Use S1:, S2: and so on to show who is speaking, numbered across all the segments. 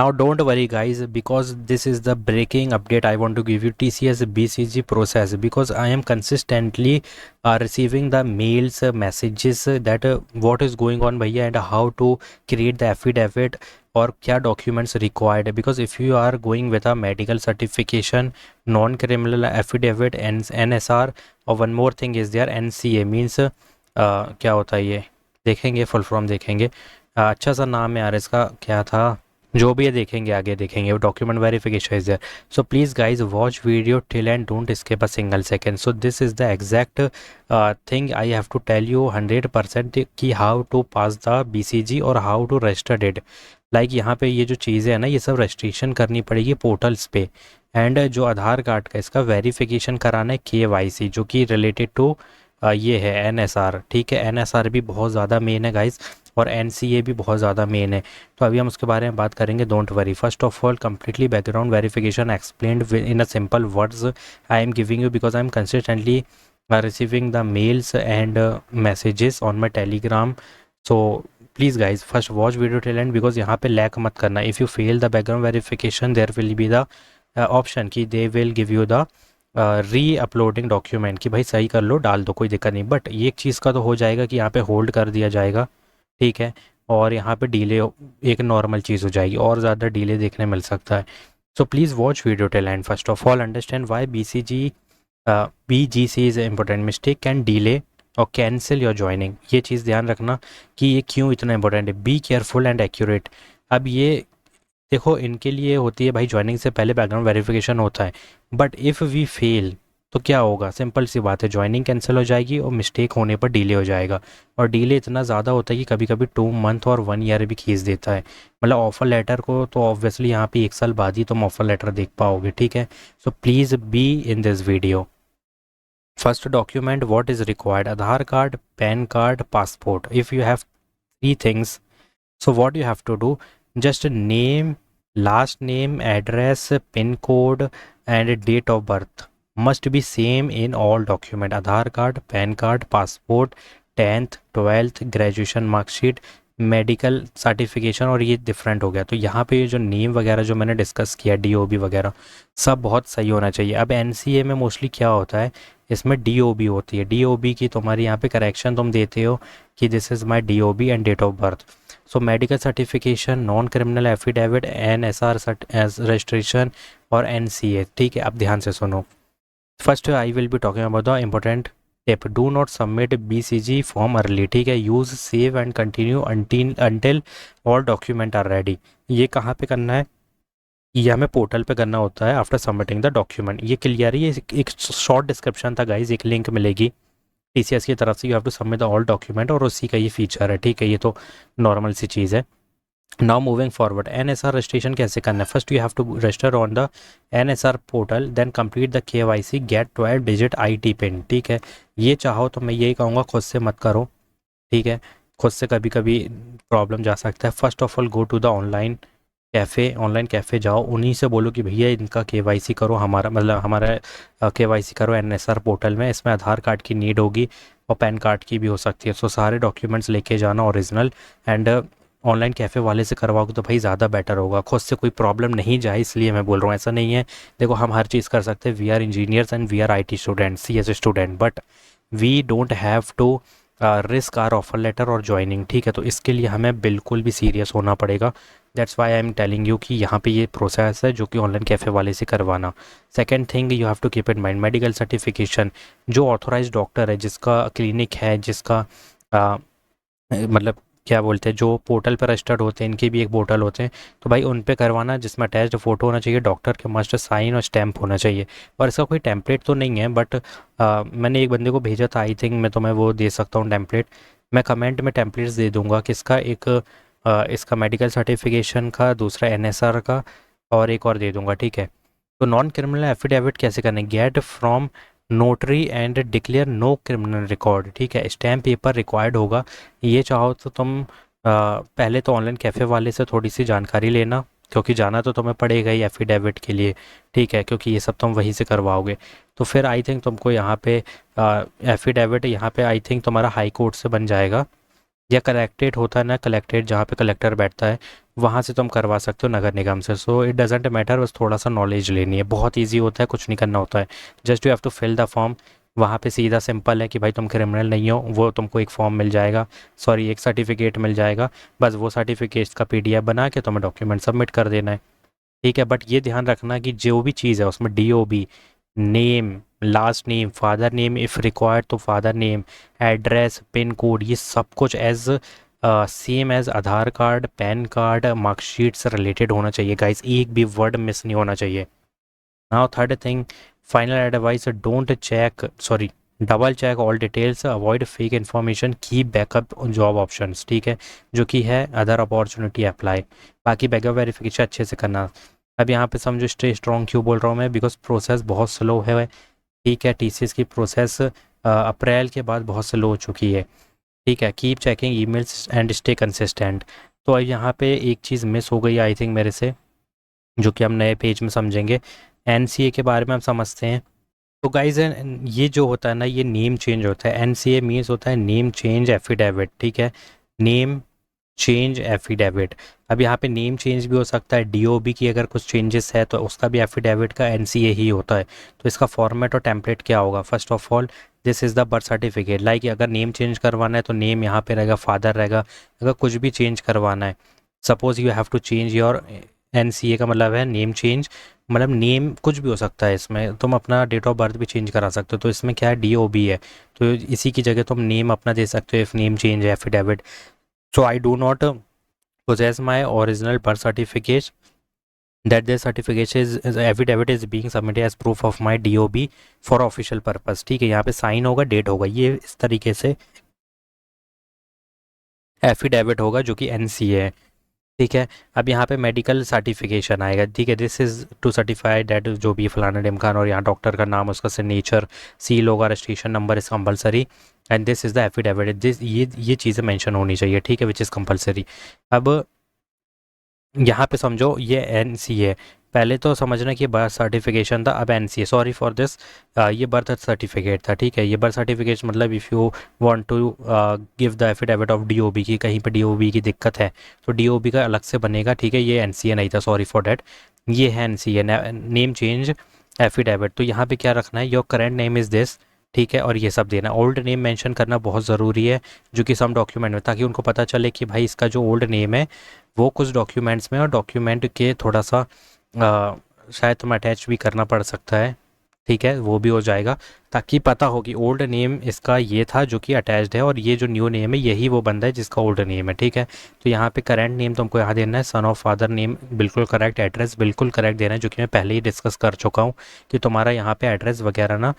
S1: Now don't worry guys, because this is the breaking update I want to give you. TCS BCG process, because I am consistently receiving the mails, messages that what is going on भैया, and how to create the affidavit और क्या documents required है. Because if you are going with a medical certification, non criminal affidavit, NSR, और one more thing is there, NCA means क्या होता है ये देखेंगे, फुल फॉर्म देखेंगे. अच्छा सा नाम है यार इसका, क्या था, जो भी ये देखेंगे आगे देखेंगे. Document verification is there. So please guys watch video till end don't skip a single second. So this is the exact thing I have to tell you 100% कि how to pass the BCG और how to registered it. Like यहाँ पे ये जो चीज़ें हैं ना, ये सब रजिस्ट्रेशन करनी पड़ेगी पोर्टल्स पे. एंड जो आधार कार्ड का इसका वेरिफिकेशन कराना है KYC, जो कि रिलेटेड टू ये है NSR. ठीक है, NSR भी बहुत ज़्यादा मेन है गाइज, और NCA भी बहुत ज़्यादा मेन है. तो अभी हम उसके बारे में बात करेंगे. Don't worry. First of all, completely background verification explained in a simple words I am giving you, because I am consistently receiving the mails and messages on my telegram. So please guys, first watch video till end, because यहाँ पे lack मत करना. if you fail the background verification, there will be the option कि they will give you the री uploading document, कि भाई सही कर लो, डाल दो, कोई दिक्कत नहीं. बट ये एक चीज़ का तो हो जाएगा कि यहाँ पे होल्ड कर दिया जाएगा. ठीक है, और यहाँ पे डिले एक नॉर्मल चीज़ हो जाएगी, और ज़्यादा डिले देखने मिल सकता है. So please watch video till and. First of all understand why BGC is important. Mistake can delay और कैंसिल योर ज्वाइनिंग. ये चीज़ ध्यान रखना कि ये क्यों इतना इंपॉर्टेंट है. Be careful and accurate. अब ये देखो, इनके लिए होती है भाई, ज्वाइनिंग से पहले बैकग्राउंड वेरिफिकेशन होता है. बट इफ़ वी फेल तो क्या होगा, सिंपल सी बात है, ज्वाइनिंग कैंसिल हो जाएगी और मिस्टेक होने पर डिले हो जाएगा. और डिले इतना ज़्यादा होता है कि कभी कभी 2 मंथ और 1 ईयर भी खींच देता है. मतलब ऑफर लेटर को तो ऑब्वियसली यहाँ पे 1 साल बाद ही तुम ऑफर लेटर देख पाओगे. ठीक है, so please be in this video. First document what is required: Aadhaar card, PAN card, passport. If you have 3 things, so what you have to do, just name, last name, address, pin code and date of birth must be same in all document. Aadhaar card, PAN card, passport, 10th 12th graduation marksheet, medical certification, और ये different हो गया. तो यहाँ पे जो name वगैरह जो मैंने डिस्कस किया, DOB वगैरह, सब बहुत सही होना चाहिए. अब NCA में मोस्टली क्या होता है, इसमें DOB होती है. DOB की तुम्हारी यहाँ पे करेक्शन तुम देते हो कि this is my DOB and date of birth. So medical certification, non criminal affidavit, NSR registration और NCA. ठीक है, अब ध्यान से सुनो. First I will be talking about the important tip: do not submit BCG form early. ठीक है, use save and continue until all document are ready. ये कहाँ पे करना है, ये हमें पोर्टल पे करना होता है आफ्टर सबमिटिंग द डॉक्यूमेंट. ये क्लियर है, ये एक शॉर्ट डिस्क्रिप्शन था गाइज, एक लिंक मिलेगी TCS की तरफ से. You have to submit the all document, और उसी का ये फीचर है. ठीक है, ये तो नॉर्मल सी चीज़ है. Now moving forward, NSR registration कैसे करना है. First you have to register on the NSR portal, then complete the KYC, get 12 digit IT pin. ठीक है, ये चाहो तो मैं यही कहूँगा खुद से मत करो. ठीक है, खुद से कभी कभी प्रॉब्लम जा सकता है. First of all go to the online cafe जाओ, उन्हीं से बोलो कि भैया इनका KYC करो, हमारा KYC करो NSR पोर्टल में. इसमें आधार कार्ड की नीड होगी और पैन कार्ड की भी हो सकती है. सो सारे डॉक्यूमेंट्स लेके जाना ओरिजिनल, एंड ऑनलाइन कैफ़े वाले से करवाओगे तो भाई ज़्यादा बेटर होगा. खुद से कोई प्रॉब्लम नहीं जाए इसलिए मैं बोल रहा हूँ, ऐसा नहीं है. देखो, हम हर चीज़ कर सकते हैं. We are engineers and we are IT student, CS student, but we don't have to risk our offer letter और ज्वाइनिंग. ठीक है, तो इसके लिए हमें बिल्कुल भी सीरियस होना पड़ेगा. That's why I am telling you कि यहाँ पे ये प्रोसेस है जो कि ऑनलाइन कैफ़े वाले से करवाना. Second thing you have to keep in mind, medical certification. जो ऑथोराइज डॉक्टर है, जिसका क्लिनिक है, जिसका मतलब क्या बोलते हैं, जो पोर्टल पर रजिस्टर्ड होते हैं, इनके भी एक पोर्टल होते हैं, तो भाई उन पे करवाना, जिसमें अटैच्ड फ़ोटो होना चाहिए, डॉक्टर के मस्ट साइन और स्टैम्प होना चाहिए. और इसका कोई टेम्पलेट तो नहीं है, बट मैंने एक बंदे को भेजा था, आई थिंक मैं तुम्हें वो दे सकता हूँ टेम्पलेट. मैं कमेंट में टेम्पलेट्स दे दूँगा, किसका, एक इसका मेडिकल सर्टिफिकेशन का, दूसरा NSR का, और एक और दे दूँगा. ठीक है, तो नॉन क्रिमिनल एफिडेविट कैसे करना है: get from notary and declare no criminal record. ठीक है, स्टैम्प पेपर रिक्वायर्ड होगा. ये चाहो तो तुम पहले तो ऑनलाइन कैफ़े वाले से थोड़ी सी जानकारी लेना, क्योंकि जाना तो तुम्हें पड़ेगा ही एफिडेविट के लिए. ठीक है, क्योंकि ये सब तुम वहीं से करवाओगे. तो फिर आई थिंक तुमको यहाँ पे एफिडेविट, यहाँ पे आई थिंक तुम्हारा हाई कोर्ट से बन जाएगा. या कलेक्टेड होता है ना, कलेक्टेड जहाँ पे कलेक्टर बैठता है वहाँ से तुम करवा सकते हो नगर निगम से। सो इट डजेंट मैटर, बस थोड़ा सा नॉलेज लेनी है, बहुत ईजी होता है, कुछ नहीं करना होता है। Just you have to fill the form. वहाँ पे सीधा सिंपल है कि भाई तुम क्रिमिनल नहीं हो, वो तुमको एक फॉर्म मिल जाएगा, सॉरी एक सर्टिफिकेट मिल जाएगा। बस वो सर्टिफिकेट का पीडीएफ बना के तुम्हें डॉक्यूमेंट सबमिट कर देना है। ठीक है, बट ये ध्यान रखना कि जो भी चीज़ है उसमें DOB, name, last name, father name if required तो father name, address, pin code, ये सब कुछ as same as Aadhaar card, PAN card, marksheet से रिलेटेड होना चाहिए गाइस, एक भी वर्ड मिस नहीं होना चाहिए। Now third thing, final advice, don't check sorry double check all details, avoid fake information, keep backup job options. ठीक है, जो कि है अदर अपॉर्चुनिटी अप्लाई। बाकी बैकअप वेरिफिकेशन अच्छे से करना। अब यहाँ पे समझो स्टे स्ट्रॉन्ग क्यों बोल रहा हूँ मैं, बिकॉज प्रोसेस बहुत स्लो है। ठीक है, टीसीएस की प्रोसेस अप्रैल के बाद बहुत स्लो हो चुकी है। ठीक है, keep checking emails and stay consistent. तो अब यहाँ पे एक चीज़ मिस हो गई आई थिंक मेरे से, जो कि हम नए पेज में समझेंगे। एनसीए के बारे में हम समझते हैं। तो गाइज ये जो होता है ना, ये नेम चेंज होता है। एनसीए मीन्स होता है नेम चेंज एफिडेविट। ठीक है, नेम चेंज एफिडेविट। अब यहाँ पे नेम चेंज भी हो सकता है, डीओबी की अगर कुछ चेंजेस है तो उसका भी एफिडेविट का एनसीए ही होता है। तो इसका फॉर्मेट और टेम्पलेट क्या होगा, first of all this is the birth certificate. Like अगर नेम चेंज करवाना है तो नेम यहाँ पे रहेगा, फादर रहेगा। अगर कुछ भी चेंज करवाना है, suppose you have to change your, NCA का मतलब है नेम चेंज, मतलब नेम कुछ भी हो सकता है इसमें, तुम अपना डेट ऑफ बर्थ भी चेंज करा सकते हो। तो इसमें क्या है, डीओबी है, तो इसी की जगह तुम नेम अपना दे सकते हो इफ़ नेम चेंज है affidavit. So I do not possess my original birth certificate. That the certificate is affidavit is being submitted as proof of my DOB for official purpose. ठीक है, यहाँ पे साइन होगा, date होगा, ये इस तरीके से एफिडेविट होगा जो कि एनसीए है। ठीक है, अब यहाँ पे मेडिकल सर्टिफिकेशन आएगा। ठीक है, this is to certify that जो भी फलाना डिमकान, और यहाँ डॉक्टर का नाम, उसका सिग्नेचर, सील होगा, registration number is compulsory, and this is the affidavit. This ये चीज़ें मेंशन होनी चाहिए। ठीक है, विच इज़ कंपलसरी। अब यहाँ पे समझो ये एन सी है, पहले तो समझना कि बर्थ सर्टिफिकेशन था, अब एन सी है, सॉरी फॉर दिस, ये बर्थ सर्टिफिकेट था। ठीक है, ये बर्थ सर्टिफिकेट मतलब if you want to give the affidavit of DOB की, कहीं पे डीओबी की दिक्कत है तो डीओबी का अलग से बनेगा। ठीक है, ये एन सी ए नहीं था, सॉरी फॉर डैट, ये है एन सी ए, नेम चेंज एफिडेविट। तो यहाँ पे क्या रखना है, your current name is this. ठीक है, और ये सब देना। ओल्ड नेम मेंशन करना बहुत ज़रूरी है, जो कि सम डॉक्यूमेंट में, ताकि उनको पता चले कि भाई इसका जो ओल्ड नेम है वो कुछ डॉक्यूमेंट्स में, और डॉक्यूमेंट के थोड़ा सा शायद तुम्हें अटैच भी करना पड़ सकता है। ठीक है, वो भी हो जाएगा, ताकि पता हो कि ओल्ड नेम इसका ये था जो कि अटैच्ड है, और ये जो न्यू नेम है यही वो बंदा है जिसका ओल्ड नेम है। ठीक है, तो यहाँ पे करेंट नेम तुमको यहाँ देना है, सन ऑफ फादर नेम बिल्कुल करेक्ट, एड्रेस बिल्कुल करेक्ट देना है, जो कि मैं पहले ही डिस्कस कर चुका हूँ कि तुम्हारा यहाँ पे एड्रेस वगैरह ना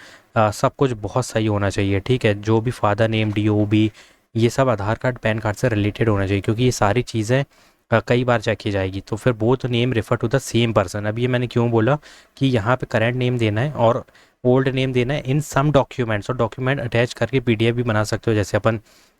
S1: सब कुछ बहुत सही होना चाहिए। ठीक है, जो भी फादर नेम, डीओबी, ये सब आधार कार्ड, पैन कार्ड से रिलेटेड होना चाहिए, क्योंकि ये सारी चीज़ें कई बार चेक की जाएगी। तो फिर both name refer to the same person. अब ये मैंने क्यों बोला कि यहाँ पे करेंट नेम देना है और ओल्ड नेम देना है इन सम डॉक्यूमेंट्स, और डॉक्यूमेंट अटैच करके पीडीएफ भी बना सकते हो। जैसे अपन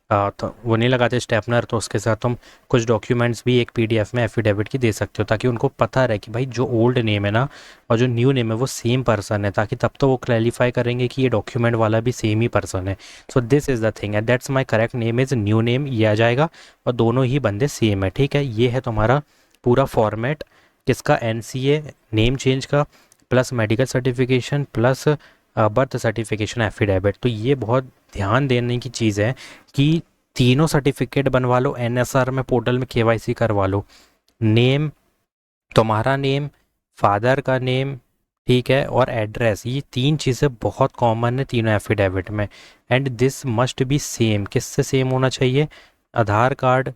S1: तो वो नहीं लगाते स्टेपनर, तो उसके साथ तुम कुछ डॉक्यूमेंट्स भी एक पीडीएफ में एफिडेविट की दे सकते हो, ताकि उनको पता रहे कि भाई जो ओल्ड नेम है ना और जो न्यू नेम है वो सेम पर्सन है, ताकि तब तो वो क्लैरिफाई करेंगे कि ये डॉक्यूमेंट वाला भी सेम ही पर्सन है। सो this is the thing and that's my correct name is new name, ये आ जाएगा, और दोनों ही बंदे सेम है। ठीक है, ये है तुम्हारा पूरा फॉर्मेट किसका, एनसीए नेम चेंज का, plus medical certification, plus birth certification affidavit. तो ये बहुत ध्यान देने की चीज़ है कि तीनों सर्टिफिकेट बनवा लो, एनएसआर में पोर्टल में केवाईसी करवा लो। नेम, तुम्हारा नेम, फादर का नेम, ठीक है, और एड्रेस, ये तीन चीज़ें बहुत कॉमन है तीनों एफिडेविट में, and this must be same. किससे सेम होना चाहिए, Aadhaar card,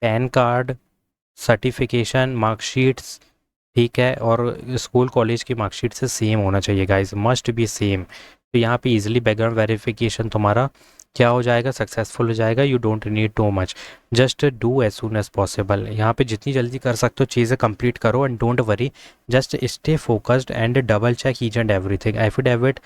S1: PAN card, certification, marksheets, ठीक है, और स्कूल कॉलेज की मार्कशीट से सेम होना चाहिए गाइस, मस्ट बी सेम। तो यहाँ पे इजीली बैकग्राउंड वेरिफिकेशन तुम्हारा क्या हो जाएगा, सक्सेसफुल हो जाएगा। You don't need to much, just do as soon as possible. यहाँ पे जितनी जल्दी कर सकते हो चीज़ें कंप्लीट करो, and don't worry, just stay focused and double check each and everything. Affidavit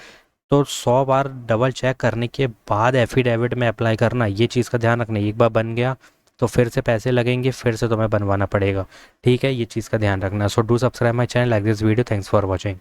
S1: तो 100 बार डबल चेक करने के बाद एफिडेविट में अप्लाई करना, ये चीज़ का ध्यान रखना। एक बार बन गया तो फिर से पैसे लगेंगे, फिर से तुम्हें बनवाना पड़ेगा। ठीक है, ये चीज़ का ध्यान रखना। So do subscribe my channel, like this video, thanks for watching.